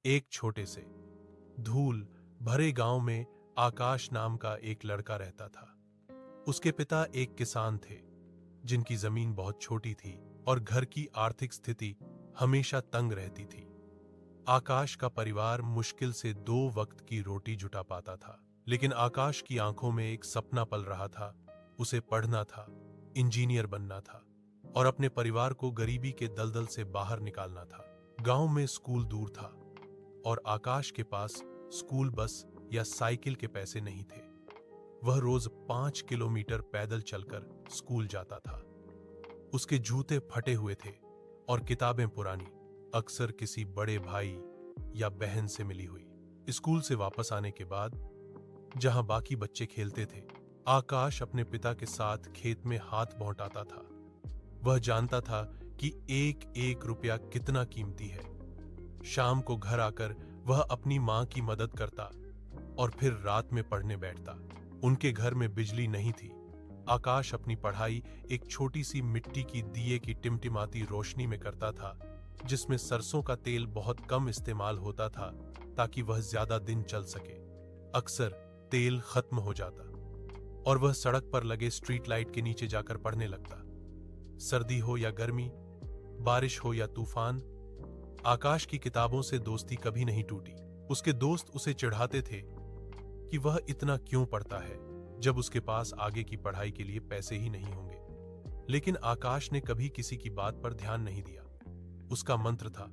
एक छोटे से धूल भरे गांव में आकाश नाम का एक लड़का रहता था। उसके पिता एक किसान थे जिनकी जमीन बहुत छोटी थी और घर की आर्थिक स्थिति हमेशा तंग रहती थी। आकाश का परिवार मुश्किल से 2 वक्त की रोटी जुटा पाता था, लेकिन आकाश की आंखों में एक सपना पल रहा था। उसे पढ़ना था, इंजीनियर बनना था और अपने परिवार को गरीबी के दलदल से बाहर निकालना था। गांव में स्कूल दूर था और आकाश के पास स्कूल बस या साइकिल के पैसे नहीं थे। वह रोज 5 किलोमीटर पैदल चलकर स्कूल जाता था। उसके जूते फटे हुए थे और किताबें पुरानी, अक्सर किसी बड़े भाई या बहन से मिली हुई। स्कूल से वापस आने के बाद जहां बाकी बच्चे खेलते थे, आकाश अपने पिता के साथ खेत में हाथ बौंटाता था। वह जानता था कि एक एक रुपया कितना कीमती है। शाम को घर आकर वह अपनी मां की मदद करता और फिर रात में पढ़ने बैठता। उनके घर में बिजली नहीं थी। आकाश अपनी पढ़ाई एक छोटी सी मिट्टी की दिए की टिमटिमाती रोशनी में करता था, जिसमें सरसों का तेल बहुत कम इस्तेमाल होता था ताकि वह ज्यादा दिन चल सके। अक्सर तेल खत्म हो जाता और वह सड़क पर लगे स्ट्रीट लाइट के नीचे जाकर पढ़ने लगता। सर्दी हो या गर्मी, बारिश हो या तूफान, आकाश की किताबों से दोस्ती कभी नहीं टूटी। उसके दोस्त उसे चिढ़ाते थे कि वह इतना क्यों पढ़ता है जब उसके पास आगे की पढ़ाई के लिए पैसे ही नहीं होंगे। लेकिन आकाश ने कभी किसी की बात पर ध्यान नहीं दिया। उसका मंत्र था,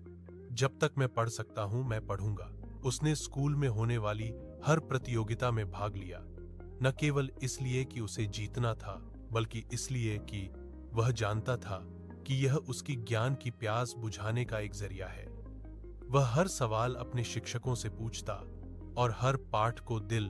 जब तक मैं पढ़ सकता हूं मैं पढ़ूंगा। उसने स्कूल में होने वाली हर प्रतियोगिता में भाग लिया, न केवल इसलिए कि उसे जीतना था, बल्कि इसलिए कि वह जानता था कि यह उसकी ज्ञान की प्यास बुझाने का एक जरिया है। वह हर सवाल अपने शिक्षकों से पूछता और हर पाठ को दिल